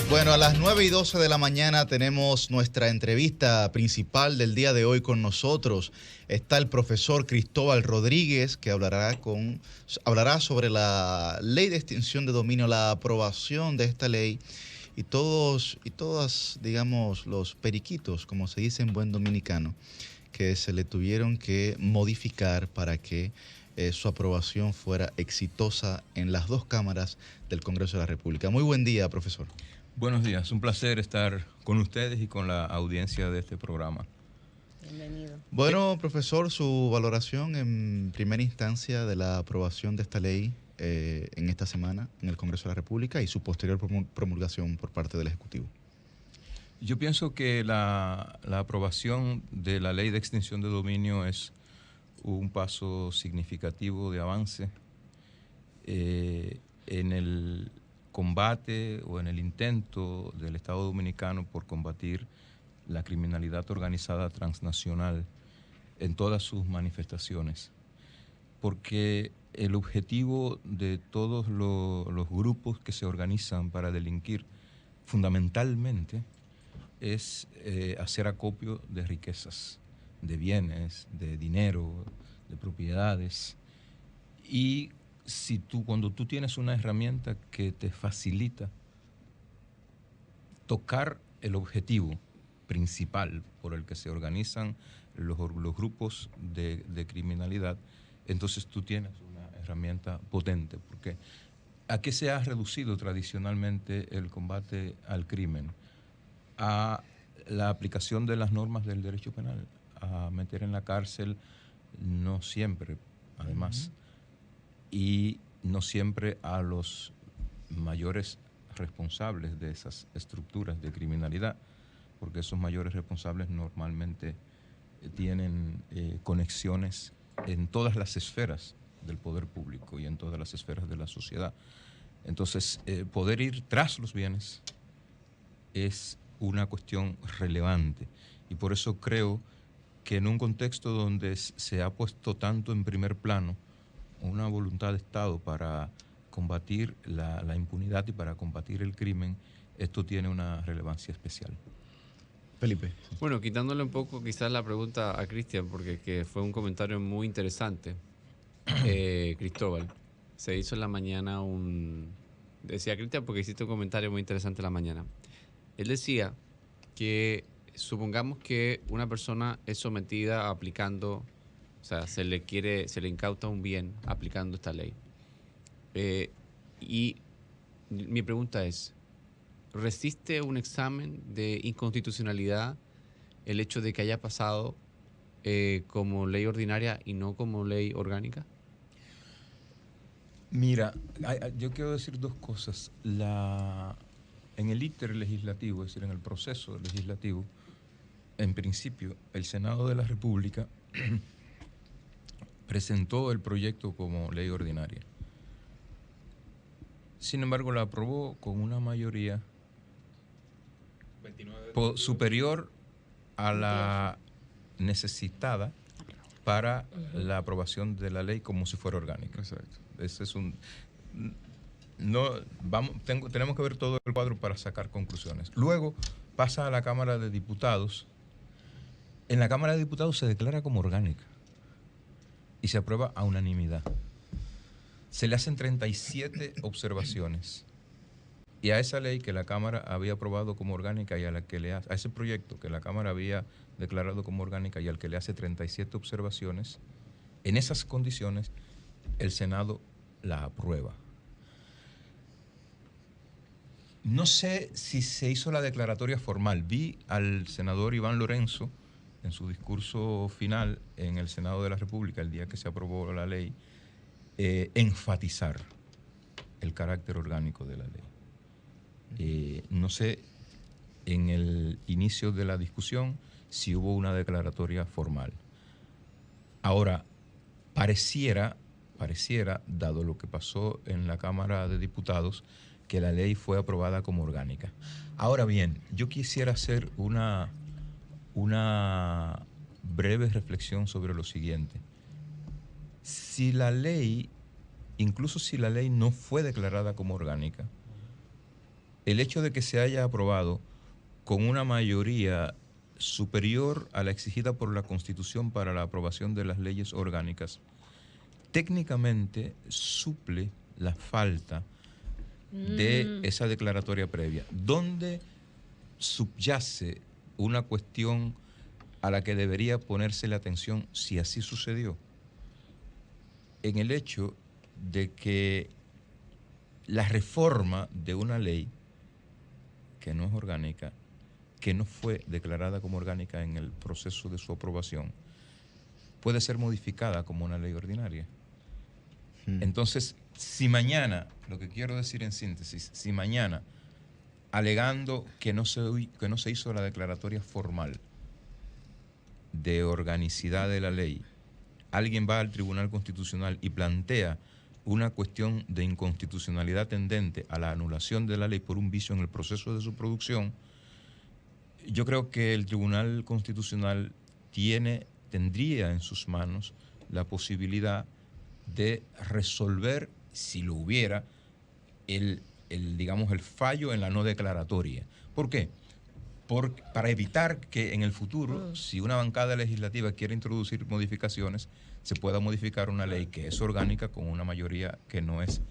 Bueno, a las 9:12 de la mañana tenemos nuestra entrevista principal del día de hoy con nosotros. Está el profesor Cristóbal Rodríguez, que hablará sobre la ley de extinción de dominio, la aprobación de esta ley y todas, digamos, los periquitos, como se dice en buen dominicano, que se le tuvieron que modificar para que su aprobación fuera exitosa en las dos cámaras del Congreso de la República. Muy buen día, profesor. Buenos días, un placer estar con ustedes y con la audiencia de este programa. Bienvenido. Bueno, profesor, su valoración en primera instancia de la aprobación de esta ley en esta semana en el Congreso de la República y su posterior promulgación por parte del Ejecutivo. Yo pienso que la aprobación de la ley de extinción de dominio es un paso significativo de avance en el combate o en el intento del Estado Dominicano por combatir la criminalidad organizada transnacional en todas sus manifestaciones. Porque el objetivo de todos los grupos que se organizan para delinquir fundamentalmente es hacer acopio de riquezas, de bienes, de dinero, de propiedades. Y cuando tú tienes una herramienta que te facilita tocar el objetivo principal por el que se organizan los grupos de criminalidad, entonces tú tienes una herramienta potente. Porque ¿a qué se ha reducido tradicionalmente el combate al crimen? A la aplicación de las normas del derecho penal, a meter en la cárcel, no siempre, además, y no siempre a los mayores responsables de esas estructuras de criminalidad, porque esos mayores responsables normalmente tienen conexiones en todas las esferas del poder público y en todas las esferas de la sociedad. Entonces, poder ir tras los bienes es una cuestión relevante, y por eso creo que en un contexto donde se ha puesto tanto en primer plano una voluntad de Estado para combatir la impunidad y para combatir el crimen, esto tiene una relevancia especial. Felipe. Bueno, quitándole un poco quizás la pregunta a Cristian, porque que fue un comentario muy interesante. Cristóbal, se hizo en la mañana decía Cristian porque hiciste un comentario muy interesante en la mañana. Él decía que supongamos que una persona es sometida aplicando, o sea, se le incauta un bien aplicando esta ley. Y mi pregunta es, ¿resiste un examen de inconstitucionalidad el hecho de que haya pasado como ley ordinaria y no como ley orgánica? Mira, yo quiero decir dos cosas. En el íter legislativo, es decir, en el proceso legislativo, en principio, el Senado de la República presentó el proyecto como ley ordinaria. Sin embargo, la aprobó con una mayoría superior a la necesitada para la aprobación de la ley como si fuera orgánica. Exacto. Ese es tenemos que ver todo el cuadro para sacar conclusiones. Luego pasa a la Cámara de Diputados. En la Cámara de Diputados se declara como orgánica y se aprueba a unanimidad. Se le hacen 37 observaciones. Y a esa ley que la Cámara había aprobado como orgánica y a ese proyecto que la Cámara había declarado como orgánica y al que le hace 37 observaciones, en esas condiciones el Senado la aprueba. No sé si se hizo la declaratoria formal. Vi al senador Iván Lorenzo en su discurso final en el Senado de la República, el día que se aprobó la ley, enfatizar el carácter orgánico de la ley. No sé, en el inicio de la discusión, si hubo una declaratoria formal. Ahora, pareciera, dado lo que pasó en la Cámara de Diputados, que la ley fue aprobada como orgánica. Ahora bien, yo quisiera hacer una breve reflexión sobre lo siguiente. Si la ley, incluso si la ley no fue declarada como orgánica, el hecho de que se haya aprobado con una mayoría superior a la exigida por la Constitución para la aprobación de las leyes orgánicas, técnicamente suple la falta de esa declaratoria previa, donde subyace una cuestión a la que debería ponerse la atención si así sucedió, en el hecho de que la reforma de una ley que no es orgánica, que no fue declarada como orgánica en el proceso de su aprobación, puede ser modificada como una ley ordinaria. Entonces, si mañana, lo que quiero decir en síntesis, si mañana, alegando que no se hizo la declaratoria formal de organicidad de la ley, alguien va al Tribunal Constitucional y plantea una cuestión de inconstitucionalidad tendente a la anulación de la ley por un vicio en el proceso de su producción, yo creo que el Tribunal Constitucional tendría en sus manos la posibilidad de resolver, si lo hubiera, digamos, el fallo en la no declaratoria. ¿Por qué? Para evitar que en el futuro, si una bancada legislativa quiere introducir modificaciones, se pueda modificar una ley que es orgánica con una mayoría que no es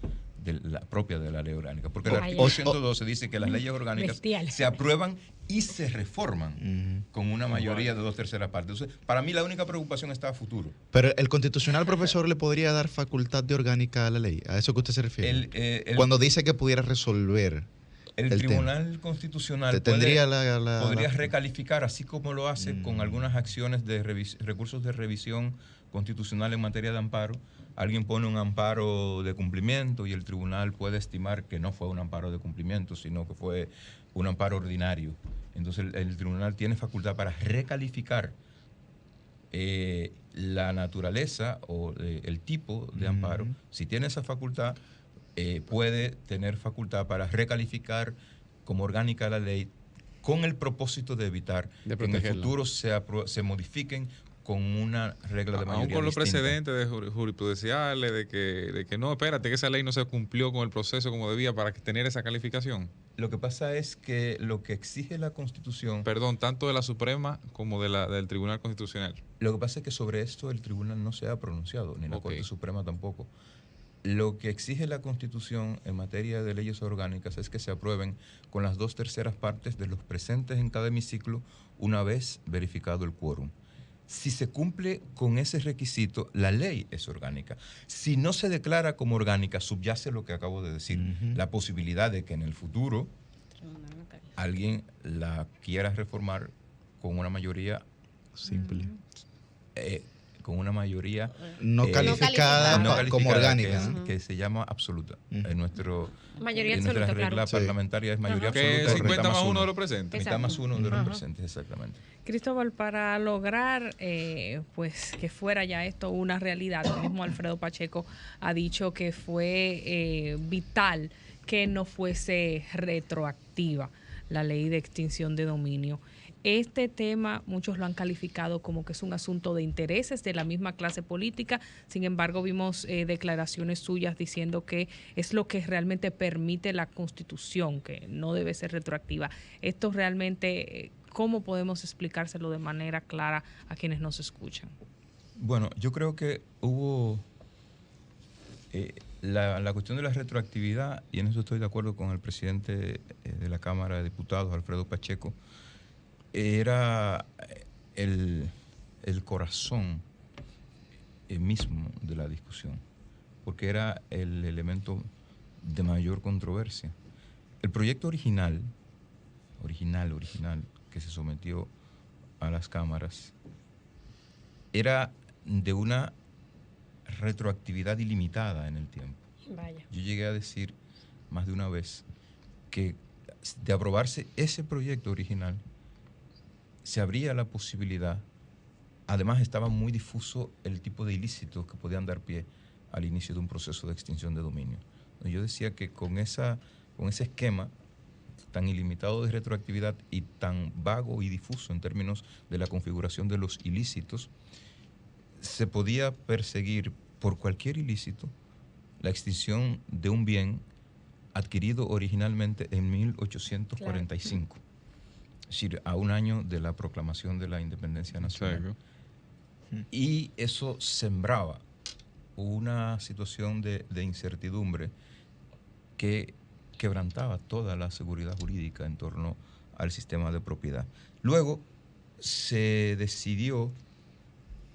la propia de la ley orgánica. Porque el artículo 112 dice que las leyes orgánicas se aprueban y se reforman con una mayoría de 2/3 partes. Entonces, para mí la única preocupación está a futuro. Pero el constitucional, profesor, le podría dar facultad de orgánica a la ley. ¿A eso que usted se refiere? Cuando dice que pudiera resolver el Tribunal Constitucional podría recalificar, así como lo hace con algunas acciones de recursos de revisión constitucional en materia de amparo. Alguien pone un amparo de cumplimiento y el tribunal puede estimar que no fue un amparo de cumplimiento, sino que fue un amparo ordinario. Entonces el tribunal tiene facultad para recalificar la naturaleza o el tipo de amparo. Si tiene esa facultad, puede tener facultad para recalificar como orgánica la ley con el propósito de evitar que en el futuro se modifiquen con una regla de mayoría aún con los distinta. precedentes de jurisprudenciales de que no, espérate, que esa ley no se cumplió con el proceso como debía para tener esa calificación. Lo que pasa es que lo que exige la Constitución... Perdón, tanto de la Suprema como del Tribunal Constitucional. Lo que pasa es que sobre esto el tribunal no se ha pronunciado, ni la Corte Suprema tampoco. Lo que exige la Constitución en materia de leyes orgánicas es que se aprueben con las 2/3 partes de los presentes en cada hemiciclo una vez verificado el quórum. Si se cumple con ese requisito, la ley es orgánica. Si no se declara como orgánica, subyace lo que acabo de decir, la posibilidad de que en el futuro alguien la quiera reformar con una mayoría simple. Con una mayoría no calificada como orgánica, que se llama absoluta. En nuestra regla claro. parlamentaria es mayoría que absoluta. 50 más 1 de los presentes. Mitad más 1 de los presentes, exactamente. Cristóbal, para lograr pues que fuera ya esto una realidad, el mismo Alfredo Pacheco ha dicho que fue vital que no fuese retroactiva la ley de extinción de dominio. Este tema muchos lo han calificado como que es un asunto de intereses de la misma clase política. Sin embargo, vimos declaraciones suyas diciendo que es lo que realmente permite la Constitución, que no debe ser retroactiva. Esto realmente, ¿cómo podemos explicárselo de manera clara a quienes nos escuchan? Bueno, yo creo que hubo la cuestión de la retroactividad, y en eso estoy de acuerdo con el presidente de la Cámara de Diputados, Alfredo Pacheco. Era el corazón mismo de la discusión, porque era el elemento de mayor controversia. El proyecto original, que se sometió a las cámaras, era de una retroactividad ilimitada en el tiempo. Vaya. Yo llegué a decir más de una vez que de aprobarse ese proyecto original, se abría la posibilidad, además estaba muy difuso el tipo de ilícitos que podían dar pie al inicio de un proceso de extinción de dominio. Yo decía que con ese esquema tan ilimitado de retroactividad y tan vago y difuso en términos de la configuración de los ilícitos, se podía perseguir por cualquier ilícito la extinción de un bien adquirido originalmente en 1845, es decir, a un año de la proclamación de la independencia nacional. Y eso sembraba una situación de incertidumbre que quebrantaba toda la seguridad jurídica en torno al sistema de propiedad. Luego se decidió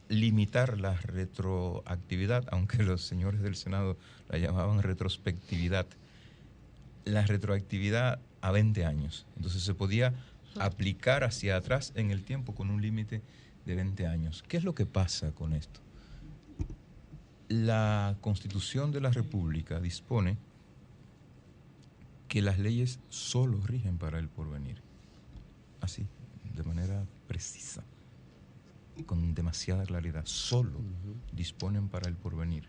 limitar la retroactividad, aunque los señores del Senado la llamaban retrospectividad, la retroactividad a 20 años. Entonces se podía aplicar hacia atrás en el tiempo con un límite de 20 años. ¿Qué es lo que pasa con esto? La Constitución de la República dispone que las leyes solo rigen para el porvenir. Así, de manera precisa, con demasiada claridad. Solo disponen para el porvenir.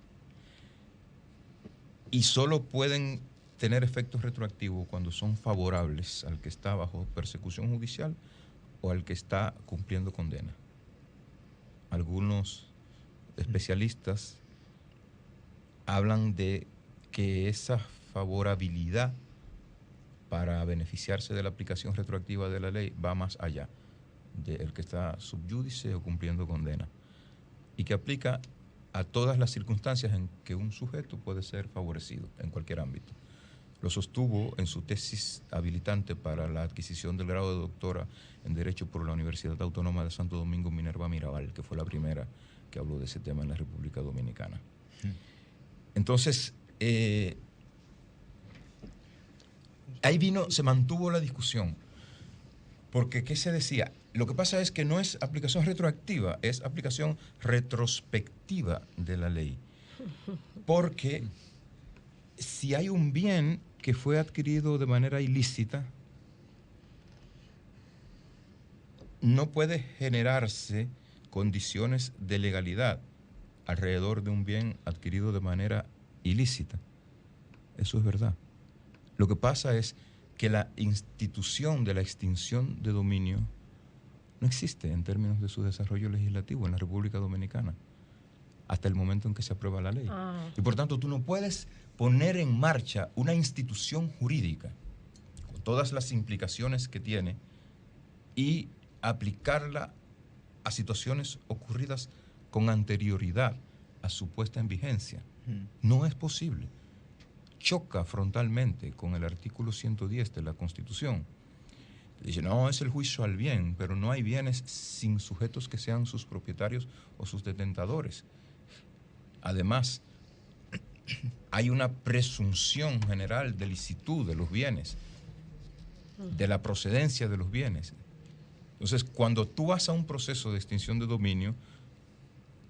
Y solo pueden tener efectos retroactivos cuando son favorables al que está bajo persecución judicial o al que está cumpliendo condena. Algunos especialistas hablan de que esa favorabilidad para beneficiarse de la aplicación retroactiva de la ley va más allá del que está sub judice o cumpliendo condena, y que aplica a todas las circunstancias en que un sujeto puede ser favorecido en cualquier ámbito. Lo sostuvo en su tesis habilitante para la adquisición del grado de doctora en Derecho por la Universidad Autónoma de Santo Domingo, Minerva Mirabal, que fue la primera que habló de ese tema en la República Dominicana. Entonces, ahí se mantuvo la discusión, porque ¿qué se decía? Lo que pasa es que no es aplicación retroactiva, es aplicación retrospectiva de la ley. Porque si hay un bien que fue adquirido de manera ilícita, no puede generarse condiciones de legalidad alrededor de un bien adquirido de manera ilícita. Eso es verdad. Lo que pasa es que la institución de la extinción de dominio no existe en términos de su desarrollo legislativo en la República Dominicana hasta el momento en que se aprueba la ley. Y por tanto, tú no puedes poner en marcha una institución jurídica con todas las implicaciones que tiene y aplicarla a situaciones ocurridas con anterioridad a su puesta en vigencia. No es posible. Choca frontalmente con el artículo 110 de la Constitución. Dice, no, es el juicio al bien, pero no hay bienes sin sujetos que sean sus propietarios o sus detentadores. Además, hay una presunción general de licitud de los bienes, de la procedencia de los bienes. Entonces, cuando tú vas a un proceso de extinción de dominio,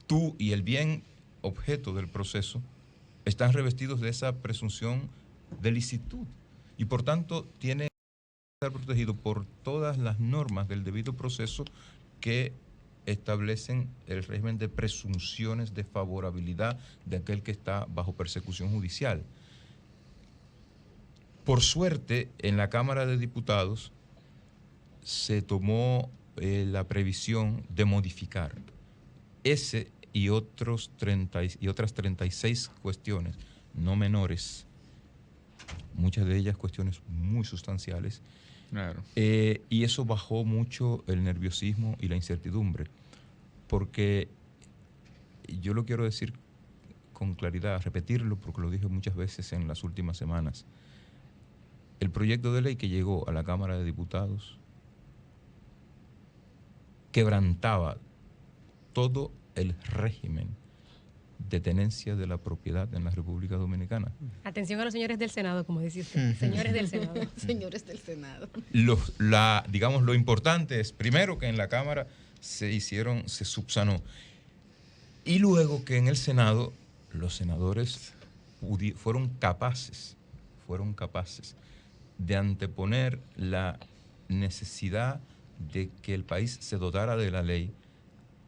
tú y el bien objeto del proceso están revestidos de esa presunción de licitud y por tanto tiene que estar protegido por todas las normas del debido proceso que establecen el régimen de presunciones de favorabilidad de aquel que está bajo persecución judicial. Por suerte, en la Cámara de Diputados se tomó la previsión de modificar ese y otras 36 cuestiones, no menores, muchas de ellas cuestiones muy sustanciales. Claro. Y eso bajó mucho el nerviosismo y la incertidumbre, porque yo lo quiero decir con claridad, repetirlo porque lo dije muchas veces en las últimas semanas. El proyecto de ley que llegó a la Cámara de Diputados quebrantaba todo el régimen de tenencia de la propiedad en la República Dominicana. Atención a los señores del Senado, como decía usted. Señores del Senado. Señores del Senado. Digamos, lo importante es, primero, que en la Cámara se subsanó. Y luego que en el Senado los senadores fueron capaces de anteponer la necesidad de que el país se dotara de la ley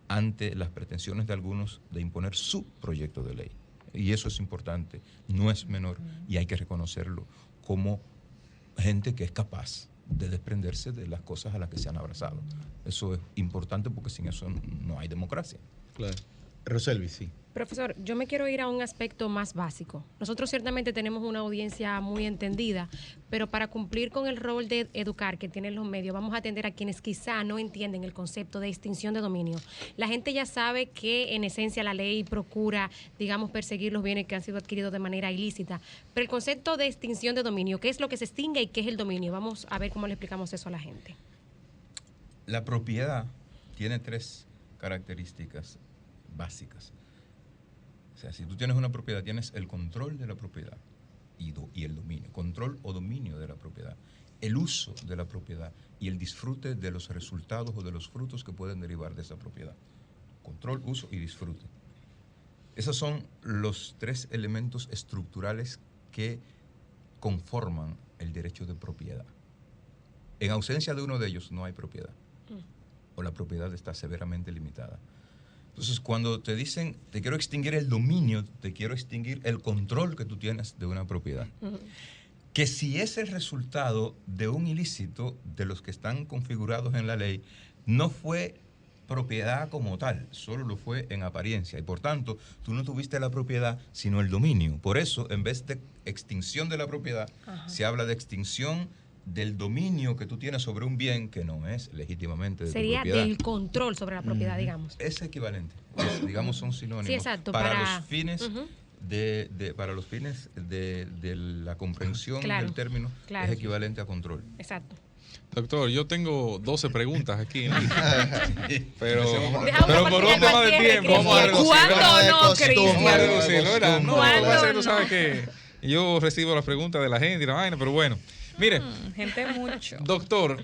ante las pretensiones de algunos de imponer su proyecto de ley. Y eso es importante, no es menor, y hay que reconocerlo como gente que es capaz de desprenderse de las cosas a las que se han abrazado. Eso es importante porque sin eso no hay democracia. Claro. Roselvi, sí. Profesor, yo me quiero ir a un aspecto más básico. Nosotros ciertamente tenemos una audiencia muy entendida, pero para cumplir con el rol de educar que tienen los medios, vamos a atender a quienes quizá no entienden el concepto de extinción de dominio. La gente ya sabe que en esencia la ley procura, digamos, perseguir los bienes que han sido adquiridos de manera ilícita, pero el concepto de extinción de dominio, ¿qué es lo que se extingue y qué es el dominio? Vamos a ver cómo le explicamos eso a la gente. La propiedad tiene 3 características básicas. O sea, si tú tienes una propiedad, tienes el control de la propiedad y el dominio. Control o dominio de la propiedad. El uso de la propiedad y el disfrute de los resultados o de los frutos que pueden derivar de esa propiedad. Control, uso y disfrute. Esos son los 3 elementos estructurales que conforman el derecho de propiedad. En ausencia de uno de ellos no hay propiedad. O la propiedad está severamente limitada. Entonces, cuando te dicen, te quiero extinguir el dominio, te quiero extinguir el control que tú tienes de una propiedad. Que si es el resultado de un ilícito de los que están configurados en la ley, no fue propiedad como tal, solo lo fue en apariencia. Y por tanto, tú no tuviste la propiedad, sino el dominio. Por eso, en vez de extinción de la propiedad, se habla de extinción del dominio que tú tienes sobre un bien que no es legítimamente de Sería tu propiedad. del control sobre la propiedad, digamos. Es equivalente. Digamos, son sinónimos. Sí, exacto. Para los fines para los fines de la comprensión del término, es equivalente a control. Exacto. Doctor, yo tengo 12 preguntas aquí en lista. Pero por un un tema de tiempo, vamos a reducirlo. ¿Cuándo no, Cristian? Vamos a reducirlo, ¿verdad? No, ¿Cuándo va a ser, tú no? sabes que yo recibo las preguntas de la gente y la vaina, pero bueno. Mire, Gente mucho. doctor,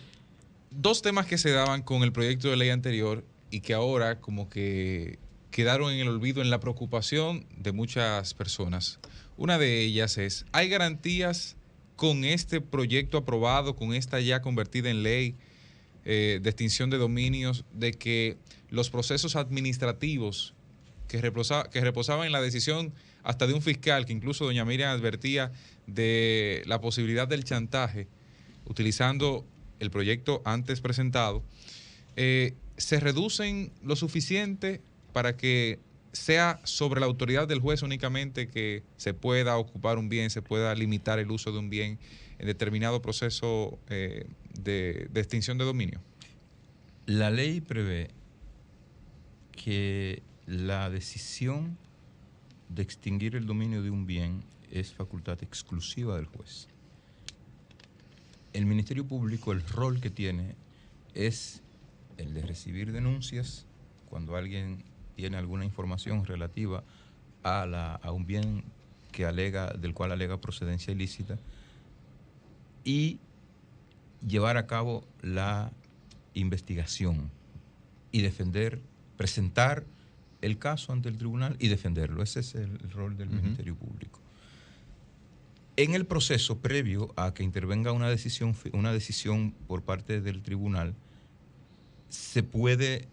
2 temas que se daban con el proyecto de ley anterior y que ahora como que quedaron en el olvido, en la preocupación de muchas personas. Una de ellas es, ¿hay garantías con este proyecto aprobado, con esta ya convertida en ley de extinción de dominios, de que los procesos administrativos que reposaban en la decisión hasta de un fiscal, que incluso doña Miriam advertía de la posibilidad del chantaje, utilizando el proyecto antes presentado, se reducen lo suficiente para que sea sobre la autoridad del juez únicamente que se pueda ocupar un bien, se pueda limitar el uso de un bien en determinado proceso de extinción de dominio? La ley prevé que la decisión de extinguir el dominio de un bien es facultad exclusiva del juez. El Ministerio Público, el rol que tiene es el de recibir denuncias cuando alguien tiene alguna información relativa a un bien del cual alega procedencia ilícita, y llevar a cabo la investigación y presentar el caso ante el tribunal y defenderlo. Ese es el rol del Ministerio Público. En el proceso previo a que intervenga una decisión por parte del tribunal, se pueden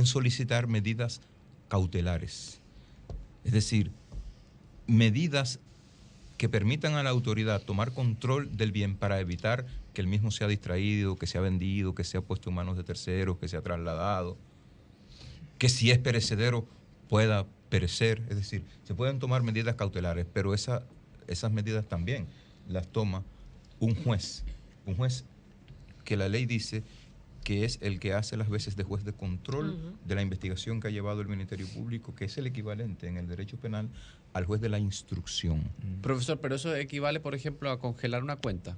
solicitar medidas cautelares, es decir, medidas que permitan a la autoridad tomar control del bien para evitar que el mismo sea distraído, que sea vendido, que sea puesto en manos de terceros, que sea trasladado, que si es perecedero pueda perecer. Es decir, se pueden tomar medidas cautelares, pero esas medidas también las toma un juez que la ley dice que es el que hace las veces de juez de control de la investigación que ha llevado el Ministerio Público, que es el equivalente en el derecho penal al juez de la instrucción. Profesor, pero eso equivale, por ejemplo, a congelar una cuenta.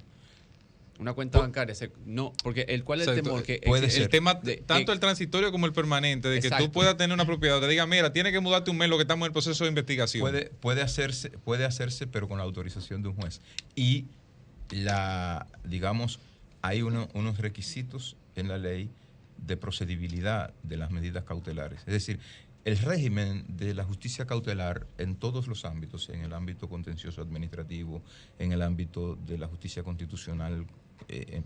Una cuenta bancaria. No, porque ¿cuál es el temor? Que el tema, tanto el transitorio como el permanente, de que tú puedas tener una propiedad, te diga, mira, tienes que mudarte un mes, lo que estamos en el proceso de investigación. Puede hacerse, pero con la autorización de un juez. Y hay unos requisitos en la ley de procedibilidad de las medidas cautelares. Es decir, el régimen de la justicia cautelar en todos los ámbitos, en el ámbito contencioso administrativo, en el ámbito de la justicia constitucional,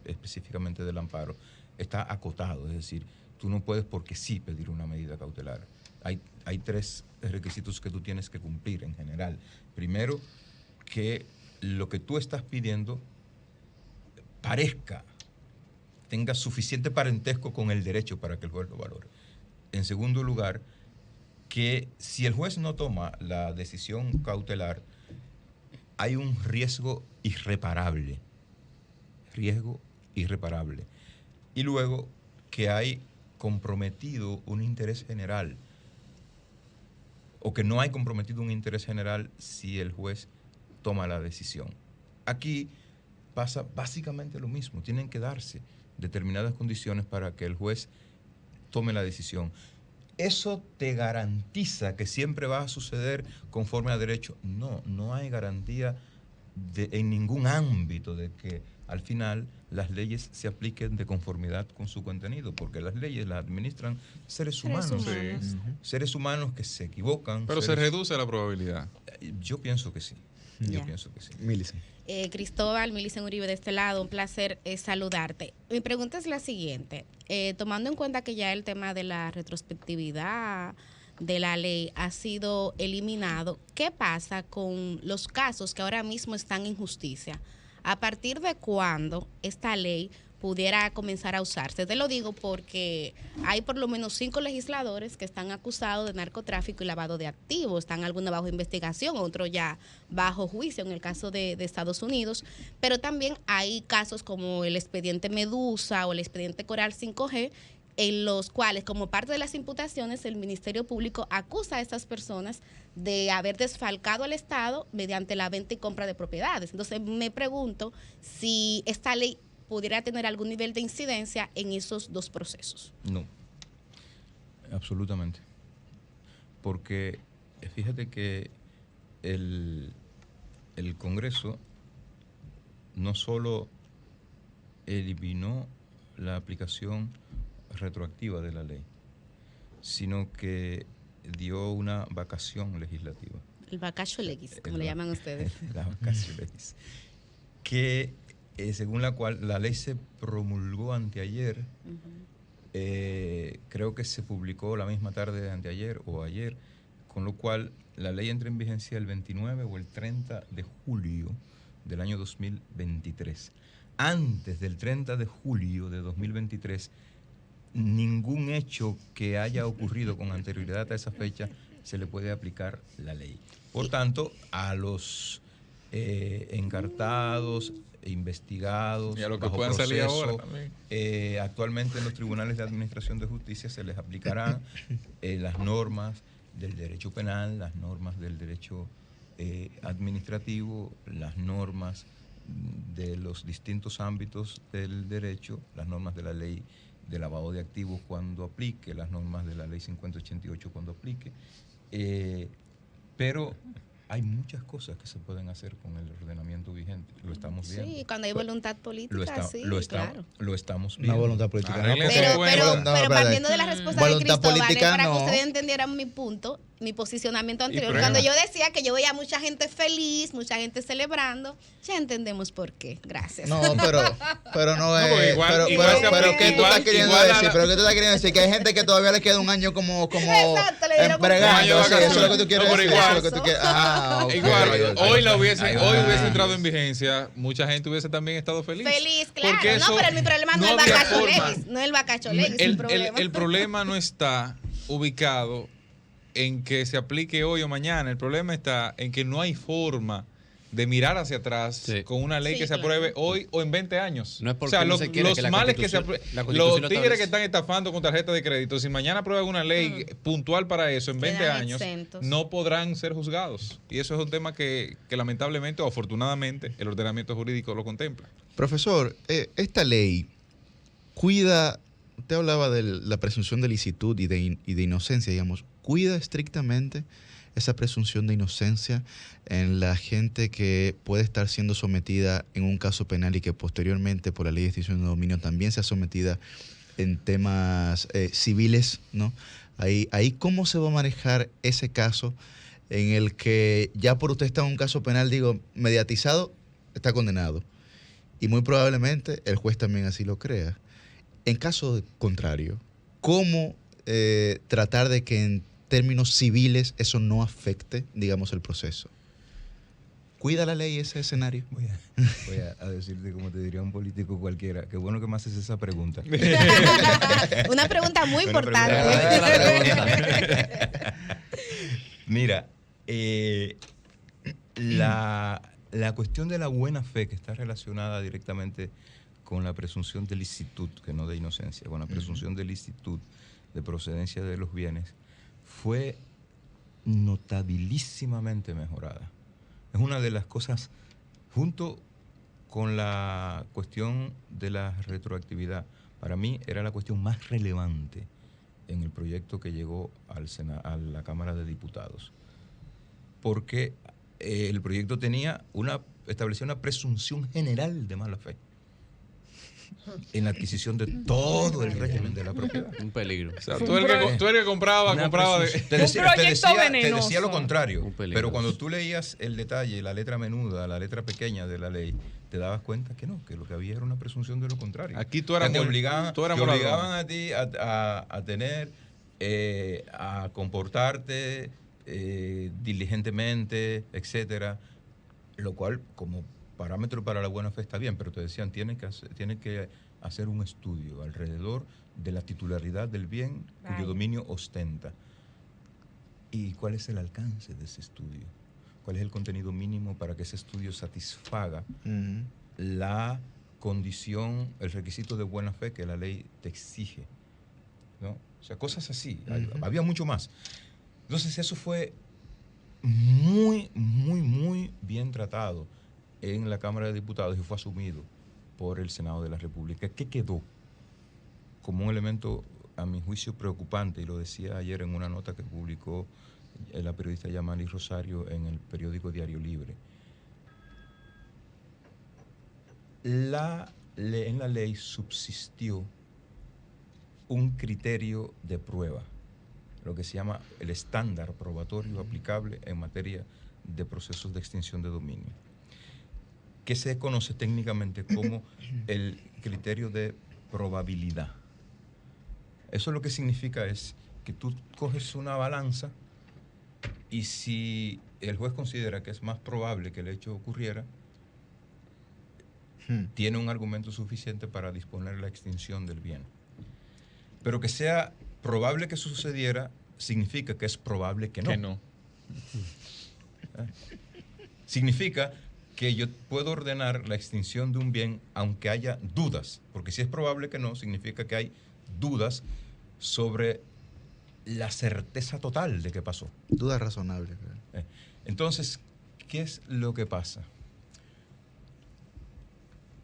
específicamente del amparo, está acotado. Es decir, tú no puedes porque sí pedir una medida cautelar. Hay 3 requisitos que tú tienes que cumplir en general. Primero, que lo que tú estás pidiendo tenga suficiente parentesco con el derecho para que el juez lo valore. En segundo lugar, que si el juez no toma la decisión cautelar, hay un riesgo irreparable. Y luego que hay comprometido un interés general, o que no hay comprometido un interés general si el juez toma la decisión. Aquí pasa básicamente lo mismo. Tienen que darse determinadas condiciones para que el juez tome la decisión. ¿Eso te garantiza que siempre va a suceder conforme a derecho? No, no hay garantía en ningún ámbito de que al final las leyes se apliquen de conformidad con su contenido, porque las leyes las administran seres humanos. Seres humanos que se equivocan. Pero se reduce la probabilidad. Yo pienso que sí. Yo pienso que sí. Milicen. Cristóbal, Milicen Uribe de este lado, un placer saludarte. Mi pregunta es la siguiente. Tomando en cuenta que ya el tema de la retrospectividad de la ley ha sido eliminado, ¿qué pasa con los casos que ahora mismo están en justicia? ¿A partir de cuándo esta ley pudiera comenzar a usarse? Te lo digo porque hay por lo menos 5 legisladores que están acusados de narcotráfico y lavado de activos. Están algunos bajo investigación, otros ya bajo juicio en el caso de Estados Unidos. Pero también hay casos como el expediente Medusa o el expediente Coral 5G, en los cuales, como parte de las imputaciones, el Ministerio Público acusa a estas personas de haber desfalcado al Estado mediante la venta y compra de propiedades. Entonces, me pregunto si esta ley pudiera tener algún nivel de incidencia en esos dos procesos. No, absolutamente. Porque fíjate que el Congreso no solo eliminó la aplicación retroactiva de la ley, sino que dio una vacación legislativa. El vacacio legis, como le llaman ustedes. La vacacio legis. Que según la cual la ley se promulgó anteayer, creo que se publicó la misma tarde de anteayer o ayer, con lo cual la ley entra en vigencia el 29 o el 30 de julio del año 2023. Antes del 30 de julio de 2023, ningún hecho que haya ocurrido con anterioridad a esa fecha se le puede aplicar la ley. Por tanto, a los encartados, investigados, y a lo que bajo puedan salir proceso, ahora también. actualmente en los tribunales de administración de justicia se les aplicarán las normas del derecho penal, las normas del derecho administrativo, las normas de los distintos ámbitos del derecho, las normas de la ley de lavado de activos cuando aplique, las normas de la ley 5088 cuando aplique, pero hay muchas cosas que se pueden hacer con el ordenamiento vigente, lo estamos viendo. Sí, cuando hay voluntad política, claro. Lo estamos viendo. Una voluntad política. Pero partiendo de la respuesta de Cristóbal, para que no. ustedes entendieran mi punto, mi posicionamiento anterior, prueba. cuando yo decía que yo veía mucha gente feliz, mucha gente celebrando, ya entendemos por qué. Gracias. No, pero no es. porque igual ¿qué tú estás queriendo decir? Pero ¿qué tú estás queriendo decir? Que hay gente que todavía le queda un año como Exacto, le dieron empregando. un año Sí, de eso es lo que tú quieres no, decir. pero Eso es igual. lo que tú quieres. Ah, ok. Igual, hoy hubiese entrado en vigencia, mucha gente hubiese también estado feliz. Feliz, claro. Porque No, pero mi problema no es el había vacacho forma. legis, no es el vacacho legis, El problema no está ubicado en que se aplique hoy o mañana. El problema está en que no hay forma de mirar hacia atrás Sí. con una ley Sí, que se claro. apruebe hoy o en 20 años. No es porque o sea, no se quiere los que la males que se Constitución- la los Constitución lo tigres que establece. están estafando con tarjetas de crédito, si mañana aprueban una ley puntual para eso en 20 Quedan años, exentos. no podrán ser juzgados. Y eso es un tema que lamentablemente o afortunadamente el ordenamiento jurídico lo contempla. Profesor, esta ley cuida, usted hablaba de la presunción de licitud y de inocencia, digamos, cuida estrictamente esa presunción de inocencia en la gente que puede estar siendo sometida en un caso penal y que posteriormente por la ley de extinción de dominio también sea sometida en temas civiles, ¿no? Ahí ¿cómo se va a manejar ese caso en el que ya por usted está en un caso penal, digo, mediatizado, está condenado? Y muy probablemente el juez también así lo crea. En caso contrario, ¿cómo tratar de que en términos civiles eso no afecte, digamos, el proceso? ¿Cuida la ley ese escenario? Voy a decirte como te diría un político cualquiera. Qué bueno que me haces esa pregunta. Una pregunta muy Una importante. pregunta. Mira, la cuestión de la buena fe, que está relacionada directamente con la presunción de licitud, que no de inocencia, con la presunción de licitud, de procedencia de los bienes, fue notabilísimamente mejorada. Es una de las cosas, junto con la cuestión de la retroactividad, para mí era la cuestión más relevante en el proyecto que llegó a la Cámara de Diputados. Porque el proyecto establecía una presunción general de mala fe en la adquisición de todo el régimen de la propiedad. Un peligro. O sea, tú el que compraba Te decía lo contrario, Un peligro. pero cuando tú leías el detalle, la letra menuda, la letra pequeña de la ley, te dabas cuenta que no, que lo que había era una presunción de lo contrario. Aquí tú eras te muy- obligaban, tú eras te muy obligaban ladrón. a ti a tener, a comportarte diligentemente, etcétera, lo cual como parámetro para la buena fe está bien, pero te decían, tienen que hacer un estudio alrededor de la titularidad del bien Vaya. cuyo dominio ostenta. ¿Y cuál es el alcance de ese estudio? ¿Cuál es el contenido mínimo para que ese estudio satisfaga la condición, el requisito de buena fe que la ley te exige? ¿No? O sea, cosas así. Había mucho más. Entonces eso fue muy, muy, muy bien tratado en la Cámara de Diputados y fue asumido por el Senado de la República. ¿Qué quedó como un elemento, a mi juicio, preocupante? Y lo decía ayer en una nota que publicó la periodista Yamali Rosario en el periódico Diario Libre. En la ley subsistió un criterio de prueba, lo que se llama el estándar probatorio aplicable en materia de procesos de extinción de dominio, que se conoce técnicamente como el criterio de probabilidad. Eso lo que significa es que tú coges una balanza y si el juez considera que es más probable que el hecho ocurriera, tiene un argumento suficiente para disponer la extinción del bien. Pero que sea probable que sucediera significa que es probable que no. Que no. Significa que yo puedo ordenar la extinción de un bien aunque haya dudas, porque si es probable que no, significa que hay dudas sobre la certeza total de que pasó. Duda razonable. Entonces, ¿qué es lo que pasa?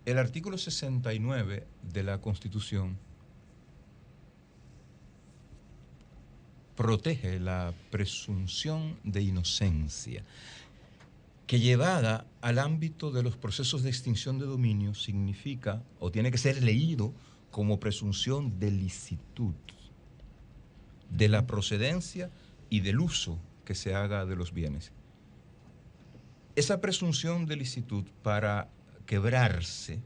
El artículo 69 de la Constitución protege la presunción de inocencia, que llevada al ámbito de los procesos de extinción de dominio significa, o tiene que ser leído como presunción de licitud, de la procedencia y del uso que se haga de los bienes. Esa presunción de licitud para quebrarse,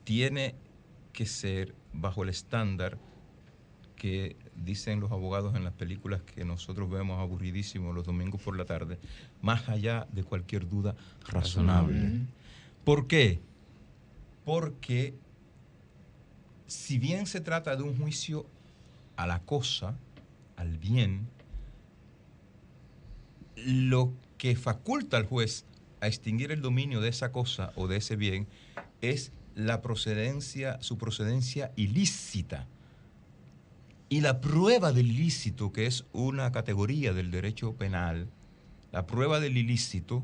tiene que ser bajo el estándar que dicen los abogados en las películas que nosotros vemos aburridísimos los domingos por la tarde, más allá de cualquier duda razonable. ¿Por qué? Porque si bien se trata de un juicio a la cosa, al bien, lo que faculta al juez a extinguir el dominio de esa cosa o de ese bien es su procedencia ilícita. Y la prueba del ilícito, que es una categoría del derecho penal, la prueba del ilícito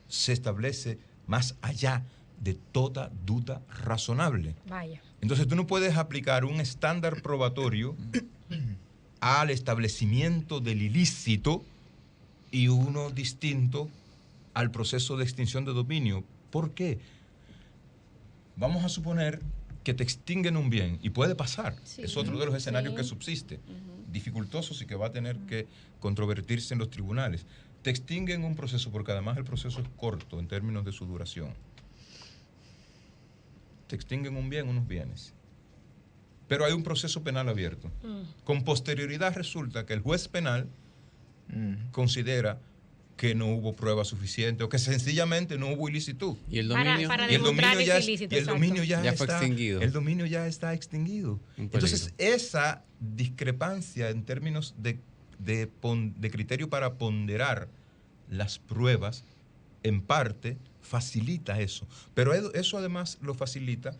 se establece más allá de toda duda razonable. Vaya. Entonces tú no puedes aplicar un estándar probatorio al establecimiento del ilícito y uno distinto al proceso de extinción de dominio. ¿Por qué? Vamos a suponer que te extinguen un bien, y puede pasar, Sí. es otro de los escenarios Sí. que subsiste, dificultosos y que va a tener que controvertirse en los tribunales. Te extinguen un proceso, porque además el proceso es corto en términos de su duración. Te extinguen un bien, unos bienes. Pero hay un proceso penal abierto. Con posterioridad resulta que el juez penal considera que no hubo prueba suficiente o que sencillamente no hubo ilicitud. ¿Y el dominio? Para Y el dominio demostrar ya, ese ilícito, y el dominio exacto. ya Ya fue está extinguido. El dominio ya está extinguido. Un Entonces, peligro. esa discrepancia en términos de criterio para ponderar las pruebas, en parte, facilita eso. Pero eso además lo facilita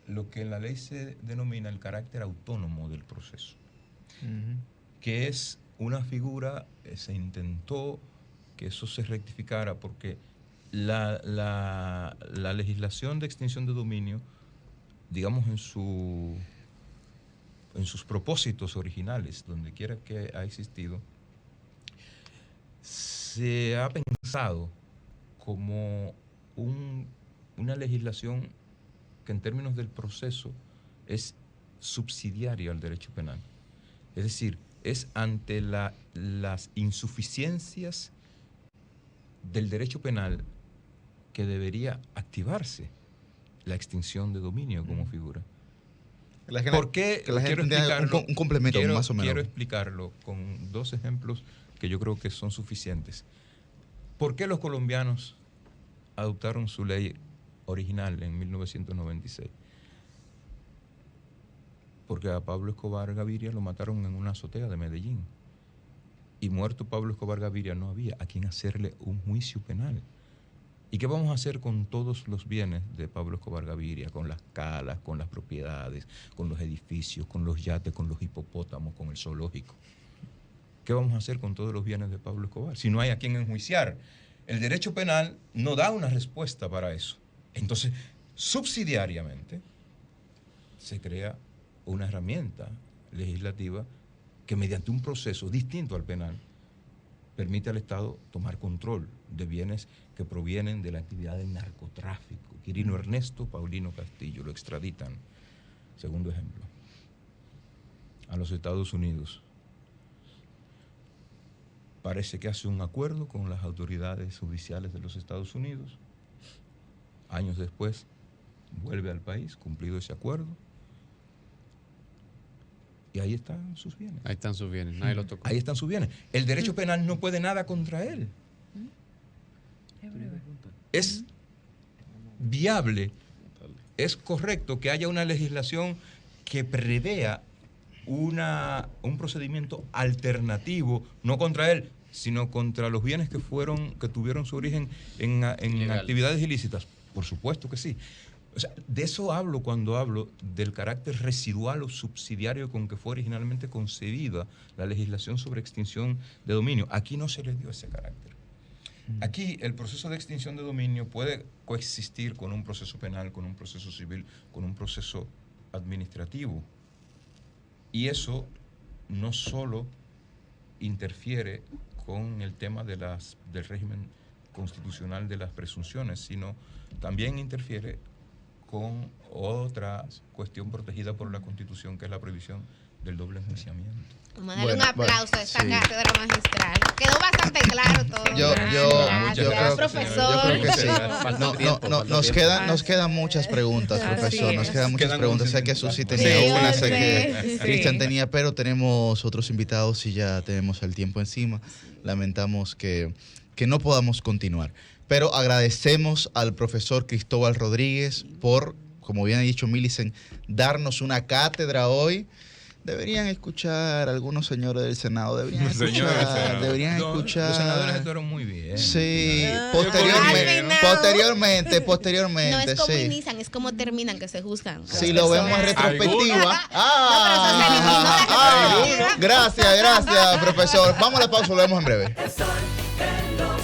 lo que en la ley se denomina el carácter autónomo del proceso, que es una figura, se intentó que eso se rectificara porque la legislación de extinción de dominio, digamos en sus propósitos originales, donde quiera que ha existido, se ha pensado como una legislación que en términos del proceso es subsidiaria al derecho penal. Es decir, es ante las insuficiencias del derecho penal que debería activarse la extinción de dominio como figura. ¿Por qué? Que la gente tenga un complemento más o menos. Quiero explicarlo con 2 ejemplos que yo creo que son suficientes. ¿Por qué los colombianos adoptaron su ley original en 1996? Porque a Pablo Escobar Gaviria lo mataron en una azotea de Medellín. Y muerto Pablo Escobar Gaviria no había a quien hacerle un juicio penal. ¿Y qué vamos a hacer con todos los bienes de Pablo Escobar Gaviria? Con las calas, con las propiedades, con los edificios, con los yates, con los hipopótamos, con el zoológico. ¿Qué vamos a hacer con todos los bienes de Pablo Escobar? Si no hay a quien enjuiciar. El derecho penal no da una respuesta para eso. Entonces, subsidiariamente, se crea una herramienta legislativa que mediante un proceso distinto al penal permite al Estado tomar control de bienes que provienen de la actividad del narcotráfico. Quirino Ernesto Paulino Castillo lo extraditan, segundo ejemplo, a los Estados Unidos. Parece que hace un acuerdo con las autoridades judiciales de los Estados Unidos. Años después vuelve al país, cumplido ese acuerdo. Y ahí están sus bienes. Ahí están sus bienes, nadie lo tocó. Ahí están sus bienes. El derecho penal no puede nada contra él. Es viable, es correcto que haya una legislación que prevea un procedimiento alternativo, no contra él, sino contra los bienes que tuvieron su origen en actividades ilícitas. Por supuesto que sí. O sea, de eso hablo cuando hablo del carácter residual o subsidiario con que fue originalmente concebida la legislación sobre extinción de dominio. Aquí no se le dio ese carácter. Aquí el proceso de extinción de dominio puede coexistir con un proceso penal, con un proceso civil, con un proceso administrativo. Y eso no solo interfiere con el tema del régimen constitucional de las presunciones, sino también interfiere con otra cuestión protegida por la Constitución, que es la prohibición del doble enjuiciamiento. Vamos a darle un aplauso a esta cátedra magistral. Quedó bastante claro todo. Yo creo profesor. que sí. Nos quedan muchas preguntas, profesor. Nos quedan muchas preguntas. Sé que Susi tenía una, sé que Cristian tenía, pero tenemos otros invitados y ya tenemos el tiempo encima. Lamentamos que no podamos continuar. Pero agradecemos al profesor Cristóbal Rodríguez por, como bien ha dicho Millicent, darnos una cátedra hoy. Deberían escuchar algunos señores del Senado, deberían escuchar. Los senadores actuaron muy bien. Sí, posteriormente. No es como sí. inician, es como terminan, que se juzgan. Si lo vemos en retrospectiva. No, Gracias, profesor. Vamos a la pausa, lo vemos en breve.